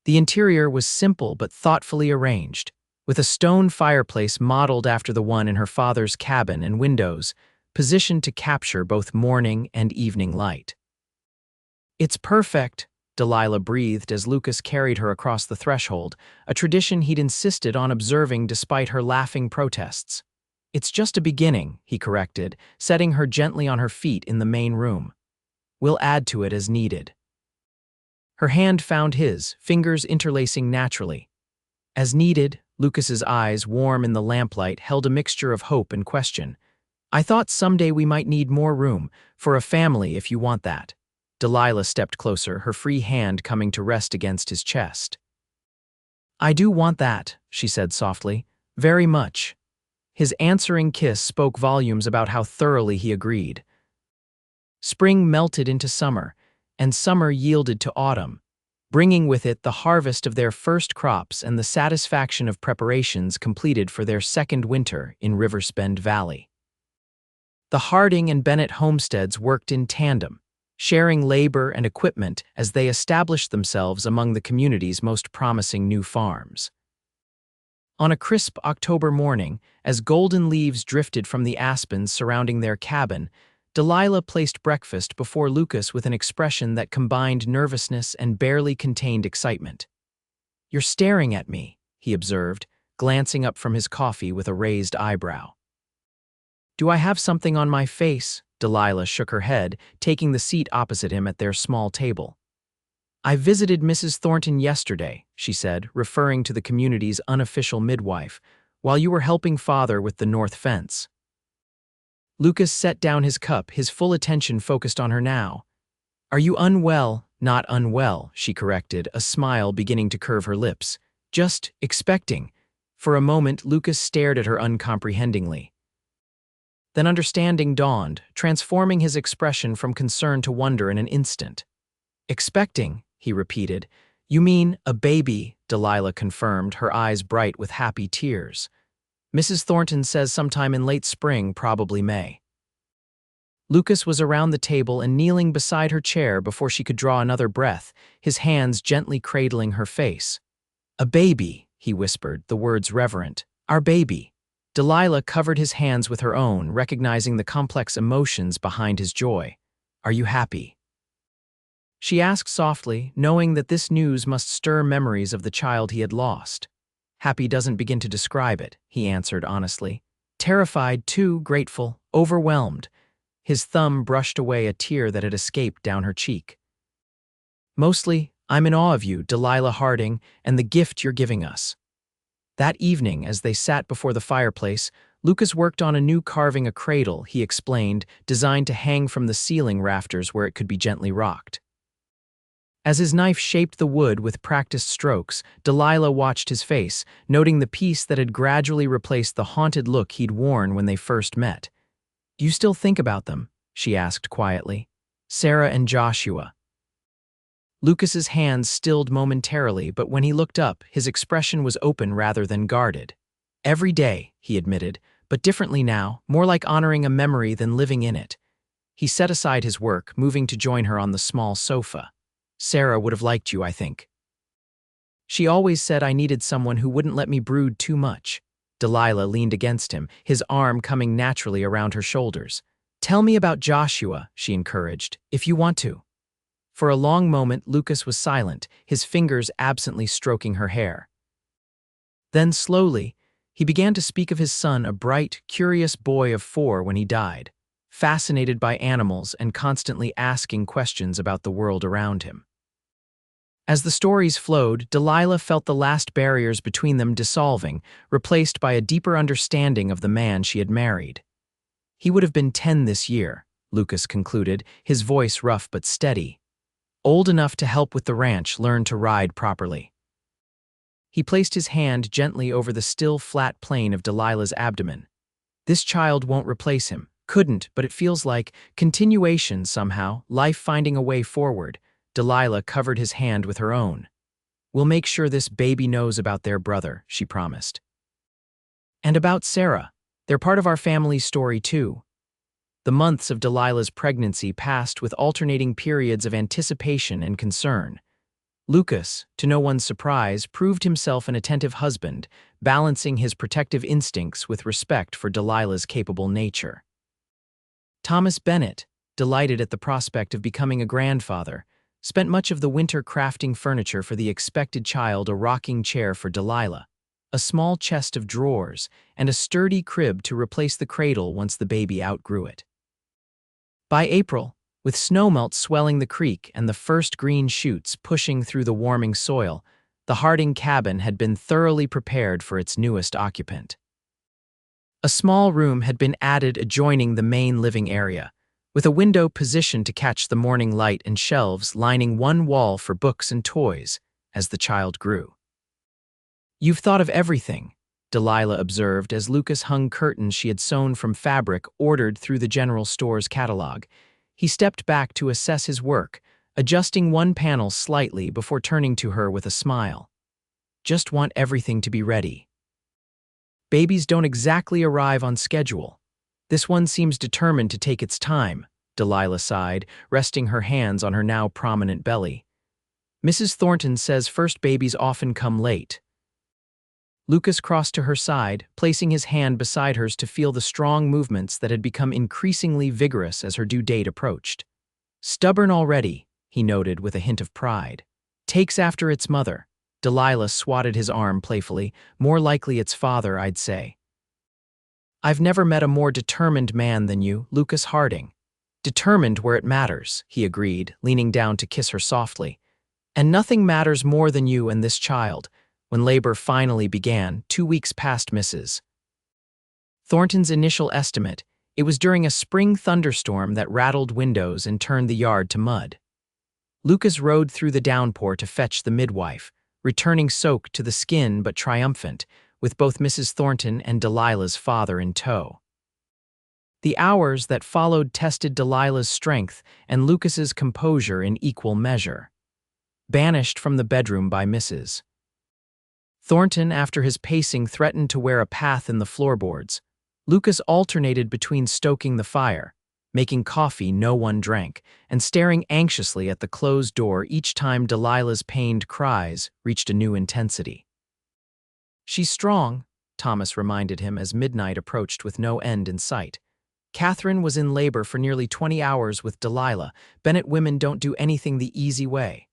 The interior was simple but thoughtfully arranged, with a stone fireplace modeled after the one in her father's cabin and windows positioned to capture both morning and evening light. "It's perfect," Delilah breathed as Lucas carried her across the threshold, a tradition he'd insisted on observing despite her laughing protests. "It's just a beginning," he corrected, setting her gently on her feet in the main room. "We'll add to it as needed." Her hand found his, fingers interlacing naturally. As needed, Lucas's eyes, warm in the lamplight, held a mixture of hope and question. "I thought someday we might need more room, for a family if you want that." Delilah stepped closer, her free hand coming to rest against his chest. "I do want that," she said softly. "Very much." His answering kiss spoke volumes about how thoroughly he agreed. Spring melted into summer, and summer yielded to autumn, bringing with it the harvest of their first crops and the satisfaction of preparations completed for their second winter in Riversbend Valley. The Harding and Bennett homesteads worked in tandem, sharing labor and equipment as they established themselves among the community's most promising new farms. On a crisp October morning, as golden leaves drifted from the aspens surrounding their cabin, Delilah placed breakfast before Lucas with an expression that combined nervousness and barely contained excitement. "You're staring at me," he observed, glancing up from his coffee with a raised eyebrow. "Do I have something on my face?" Delilah shook her head, taking the seat opposite him at their small table. "I visited Mrs. Thornton yesterday," she said, referring to the community's unofficial midwife, "while you were helping Father with the north fence." Lucas set down his cup, his full attention focused on her now. "Are you unwell?" "Not unwell," she corrected, a smile beginning to curve her lips. "Just expecting." For a moment, Lucas stared at her uncomprehendingly. Then understanding dawned, transforming his expression from concern to wonder in an instant. "Expecting," he repeated. "You mean a baby," Delilah confirmed, her eyes bright with happy tears. "Mrs. Thornton says sometime in late spring, probably May." Lucas was around the table and kneeling beside her chair before she could draw another breath, his hands gently cradling her face. "A baby," he whispered, the words reverent. "Our baby." Delilah covered his hands with her own, recognizing the complex emotions behind his joy. "Are you happy?" she asked softly, knowing that this news must stir memories of the child he had lost. "Happy doesn't begin to describe it," he answered honestly. "Terrified, too, grateful, overwhelmed." His thumb brushed away a tear that had escaped down her cheek. "Mostly, I'm in awe of you, Delilah Harding, and the gift you're giving us." That evening, as they sat before the fireplace, Lucas worked on a new carving a cradle, he explained, designed to hang from the ceiling rafters where it could be gently rocked. As his knife shaped the wood with practiced strokes, Delilah watched his face, noting the piece that had gradually replaced the haunted look he'd worn when they first met. "Do you still think about them?" she asked quietly. "Sarah and Joshua." Lucas's hands stilled momentarily, but when he looked up, his expression was open rather than guarded. "Every day," he admitted, "but differently now, more like honoring a memory than living in it." He set aside his work, moving to join her on the small sofa. "Sarah would have liked you, I think. She always said I needed someone who wouldn't let me brood too much." Delilah leaned against him, his arm coming naturally around her shoulders. "Tell me about Joshua," she encouraged, "if you want to." For a long moment, Lucas was silent, his fingers absently stroking her hair. Then slowly, he began to speak of his son, a bright, curious boy of 4 when he died, fascinated by animals and constantly asking questions about the world around him. As the stories flowed, Delilah felt the last barriers between them dissolving, replaced by a deeper understanding of the man she had married. "He would have been 10 this year," Lucas concluded, his voice rough but steady. "Old enough to help with the ranch, learn to ride properly." He placed his hand gently over the still flat plane of Delilah's abdomen. "This child won't replace him. Couldn't, but it feels like continuation somehow, life finding a way forward." Delilah covered his hand with her own. "We'll make sure this baby knows about their brother," she promised. "And about Sarah. They're part of our family's story too." The months of Delilah's pregnancy passed with alternating periods of anticipation and concern. Lucas, to no one's surprise, proved himself an attentive husband, balancing his protective instincts with respect for Delilah's capable nature. Thomas Bennett, delighted at the prospect of becoming a grandfather, spent much of the winter crafting furniture for the expected child, a rocking chair for Delilah, a small chest of drawers, and a sturdy crib to replace the cradle once the baby outgrew it. By April, with snowmelt swelling the creek and the first green shoots pushing through the warming soil, the Harding cabin had been thoroughly prepared for its newest occupant. A small room had been added adjoining the main living area, with a window positioned to catch the morning light and shelves lining one wall for books and toys as the child grew. "You've thought of everything," Delilah observed as Lucas hung curtains she had sewn from fabric ordered through the general store's catalog. He stepped back to assess his work, adjusting one panel slightly before turning to her with a smile. "Just want everything to be ready. Babies don't exactly arrive on schedule. This one seems determined to take its time," Delilah sighed, resting her hands on her now prominent belly. "Mrs. Thornton says first babies often come late." Lucas crossed to her side, placing his hand beside hers to feel the strong movements that had become increasingly vigorous as her due date approached. Stubborn already, he noted with a hint of pride. Takes after its mother. Delilah swatted his arm playfully. More likely its father, I'd say. I've never met a more determined man than you, Lucas Harding. Determined where it matters, he agreed, leaning down to kiss her softly. And nothing matters more than you and this child. When labor finally began, 2 weeks past Mrs. Thornton's initial estimate, it was during a spring thunderstorm that rattled windows and turned the yard to mud. Lucas rode through the downpour to fetch the midwife, returning soaked to the skin but triumphant, with both Mrs. Thornton and Delilah's father in tow. The hours that followed tested Delilah's strength and Lucas's composure in equal measure. Banished from the bedroom by Mrs. Thornton, after his pacing threatened to wear a path in the floorboards, Lucas alternated between stoking the fire, making coffee no one drank, and staring anxiously at the closed door each time Delilah's pained cries reached a new intensity. She's strong, Thomas reminded him as midnight approached with no end in sight. Catherine was in labor for nearly 20 hours with Delilah. Bennett women don't do anything the easy way.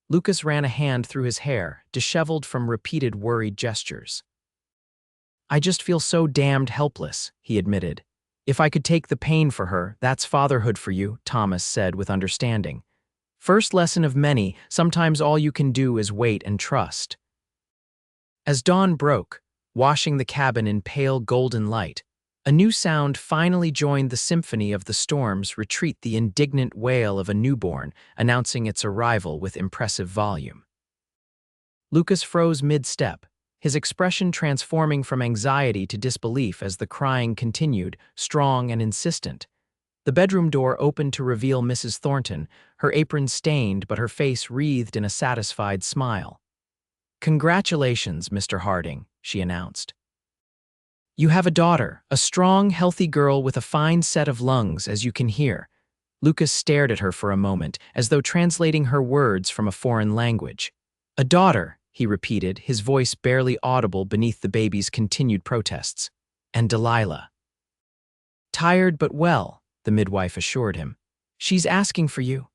Lucas ran a hand through his hair, disheveled from repeated worried gestures. I just feel so damned helpless, he admitted. If I could take the pain for her, that's fatherhood for you, Thomas said with understanding. First lesson of many, sometimes all you can do is wait and trust. As dawn broke, washing the cabin in pale golden light, a new sound finally joined the symphony of the storm's retreat, the indignant wail of a newborn, announcing its arrival with impressive volume. Lucas froze mid-step, his expression transforming from anxiety to disbelief as the crying continued, strong and insistent. The bedroom door opened to reveal Mrs. Thornton, her apron stained but her face wreathed in a satisfied smile. Congratulations, Mr. Harding, she announced. You have a daughter, a strong, healthy girl with a fine set of lungs, as you can hear. Lucas stared at her for a moment, as though translating her words from a foreign language. A daughter, he repeated, his voice barely audible beneath the baby's continued protests. And Delilah. Tired but well, the midwife assured him. She's asking for you.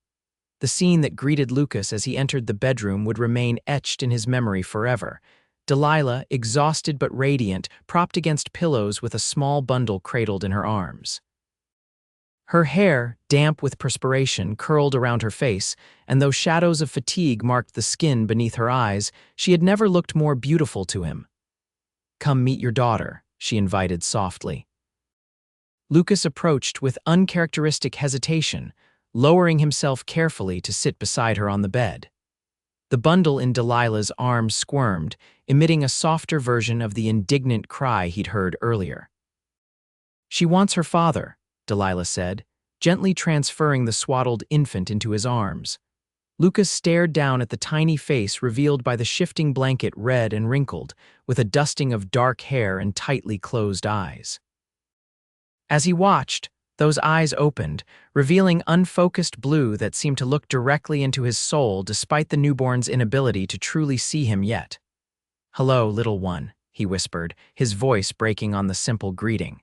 The scene that greeted Lucas as he entered the bedroom would remain etched in his memory forever. Delilah, exhausted but radiant, propped against pillows with a small bundle cradled in her arms. Her hair, damp with perspiration, curled around her face, and though shadows of fatigue marked the skin beneath her eyes, she had never looked more beautiful to him. Come meet your daughter, she invited softly. Lucas approached with uncharacteristic hesitation, lowering himself carefully to sit beside her on the bed. The bundle in Delilah's arms squirmed, emitting a softer version of the indignant cry he'd heard earlier. She wants her father, Delilah said, gently transferring the swaddled infant into his arms. Lucas stared down at the tiny face revealed by the shifting blanket, red and wrinkled, with a dusting of dark hair and tightly closed eyes. As he watched, those eyes opened, revealing unfocused blue that seemed to look directly into his soul despite the newborn's inability to truly see him yet. Hello, little one, he whispered, his voice breaking on the simple greeting.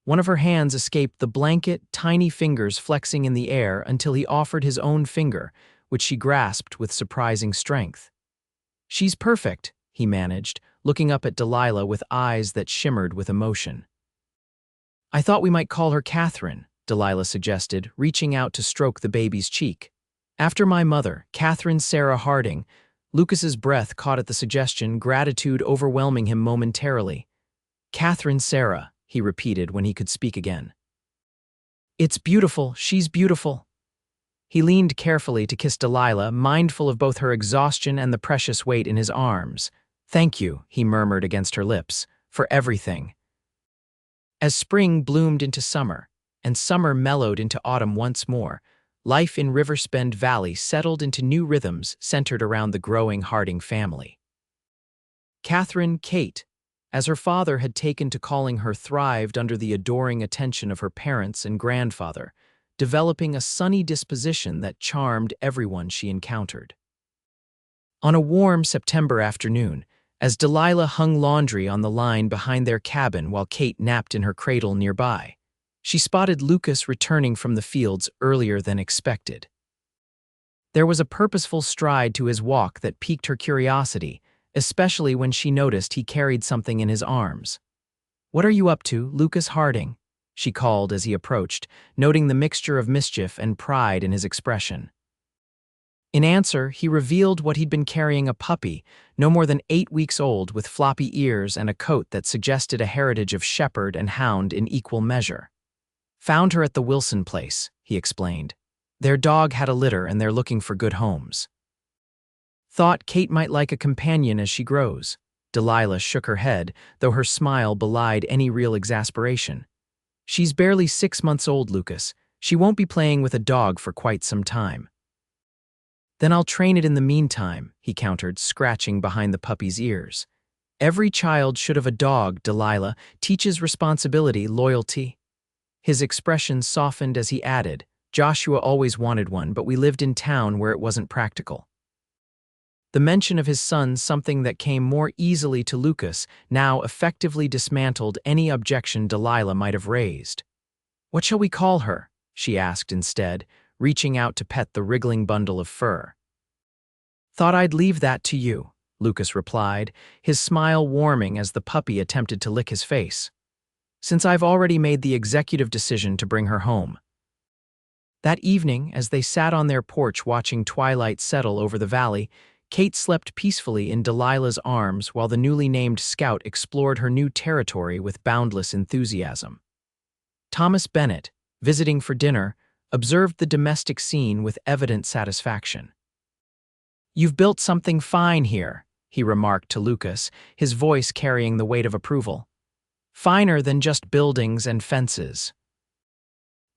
One of her hands escaped the blanket, tiny fingers flexing in the air until he offered his own finger, which she grasped with surprising strength. She's perfect, he managed, looking up at Delilah with eyes that shimmered with emotion. I thought we might call her Catherine, Delilah suggested, reaching out to stroke the baby's cheek. After my mother, Catherine Sarah Harding. Lucas's breath caught at the suggestion, gratitude overwhelming him momentarily. Catherine Sarah, he repeated when he could speak again. It's beautiful, she's beautiful. He leaned carefully to kiss Delilah, mindful of both her exhaustion and the precious weight in his arms. Thank you, he murmured against her lips, for everything. As spring bloomed into summer, and summer mellowed into autumn once more, life in Riversbend Valley settled into new rhythms centered around the growing Harding family. Catherine, Kate, as her father had taken to calling her, thrived under the adoring attention of her parents and grandfather, developing a sunny disposition that charmed everyone she encountered. On a warm September afternoon, as Delilah hung laundry on the line behind their cabin while Kate napped in her cradle nearby. She spotted Lucas returning from the fields earlier than expected. There was a purposeful stride to his walk that piqued her curiosity, especially when she noticed he carried something in his arms. "What are you up to, Lucas Harding?" she called as he approached, noting the mixture of mischief and pride in his expression. In answer, he revealed what he'd been carrying: a puppy, no more than 8 weeks old, with floppy ears and a coat that suggested a heritage of shepherd and hound in equal measure. "Found her at the Wilson place," he explained. "Their dog had a litter and they're looking for good homes." "Thought Kate might like a companion as she grows." Delilah shook her head, though her smile belied any real exasperation. "She's barely 6 months old, Lucas. She won't be playing with a dog for quite some time." "Then I'll train it in the meantime," he countered, scratching behind the puppy's ears. "Every child should have a dog, Delilah. Teaches responsibility, loyalty." His expression softened as he added, "Joshua always wanted one, but we lived in town where it wasn't practical." The mention of his son, something that came more easily to Lucas, now effectively dismantled any objection Delilah might have raised. "What shall we call her?" she asked instead, reaching out to pet the wriggling bundle of fur. "Thought I'd leave that to you," Lucas replied, his smile warming as the puppy attempted to lick his face. "Since I've already made the executive decision to bring her home." That evening, as they sat on their porch watching twilight settle over the valley, Kate slept peacefully in Delilah's arms while the newly named scout explored her new territory with boundless enthusiasm. Thomas Bennett, visiting for dinner, observed the domestic scene with evident satisfaction. "You've built something fine here," he remarked to Lucas, his voice carrying the weight of approval. "Finer than just buildings and fences."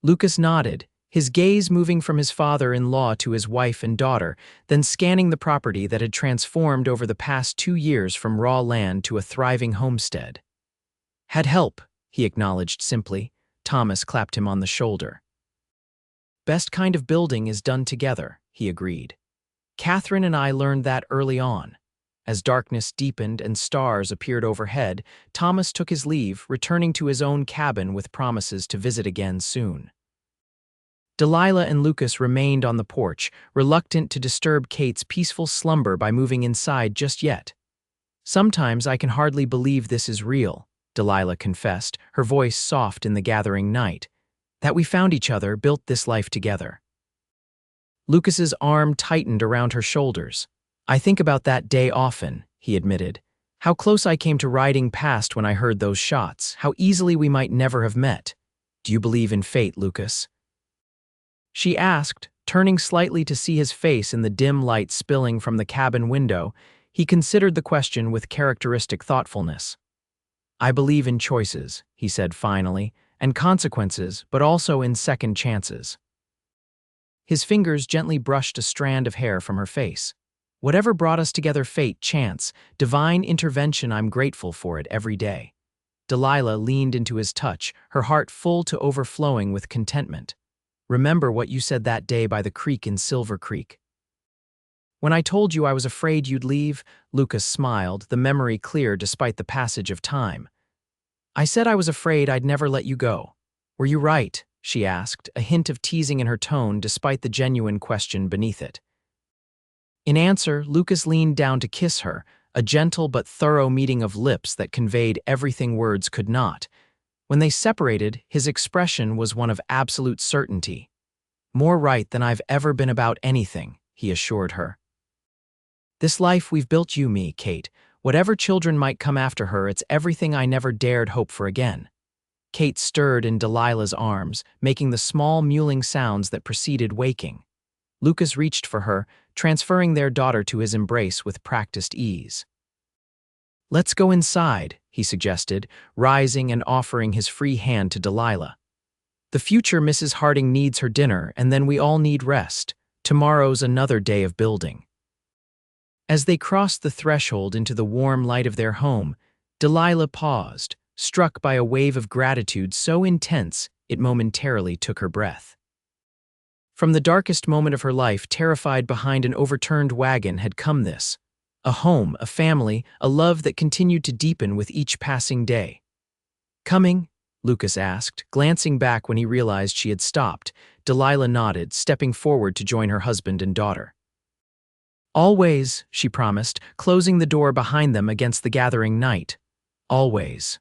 Lucas nodded, his gaze moving from his father-in-law to his wife and daughter, then scanning the property that had transformed over the past 2 years from raw land to a thriving homestead. "Had help," he acknowledged simply. Thomas clapped him on the shoulder. "Best kind of building is done together," he agreed. "Catherine and I learned that early on." As darkness deepened and stars appeared overhead, Thomas took his leave, returning to his own cabin with promises to visit again soon. Delilah and Lucas remained on the porch, reluctant to disturb Kate's peaceful slumber by moving inside just yet. "Sometimes I can hardly believe this is real," Delilah confessed, her voice soft in the gathering night. "That we found each other, built this life together." Lucas's arm tightened around her shoulders. "I think about that day often," he admitted. "How close I came to riding past when I heard those shots, how easily we might never have met. Do you believe in fate, Lucas?" she asked, turning slightly to see his face in the dim light spilling from the cabin window. He considered the question with characteristic thoughtfulness. "I believe in choices," he said finally, "and consequences, but also in second chances." His fingers gently brushed a strand of hair from her face. "Whatever brought us together, fate, chance, divine intervention, I'm grateful for it every day." Delilah leaned into his touch, her heart full to overflowing with contentment. "Remember what you said that day by the creek in Silver Creek?" "When I told you I was afraid you'd leave," Lucas smiled, the memory clear despite the passage of time. "I said I was afraid I'd never let you go. Were you right?" she asked, a hint of teasing in her tone despite the genuine question beneath it. In answer, Lucas leaned down to kiss her, a gentle but thorough meeting of lips that conveyed everything words could not. When they separated, his expression was one of absolute certainty. "More right than I've ever been about anything," he assured her. "This life we've built, you, me, Kate. Whatever children might come after her, it's everything I never dared hope for again." Kate stirred in Delilah's arms, making the small mewling sounds that preceded waking. Lucas reached for her, transferring their daughter to his embrace with practiced ease. "Let's go inside," he suggested, rising and offering his free hand to Delilah. "The future Mrs. Harding needs her dinner, and then we all need rest. Tomorrow's another day of building." As they crossed the threshold into the warm light of their home, Delilah paused, struck by a wave of gratitude so intense it momentarily took her breath. From the darkest moment of her life, terrified behind an overturned wagon, had come this, A home, a family, a love that continued to deepen with each passing day. "Coming?" Lucas asked, glancing back when he realized she had stopped. Delilah nodded, stepping forward to join her husband and daughter. "Always," she promised, closing the door behind them against the gathering night. "Always."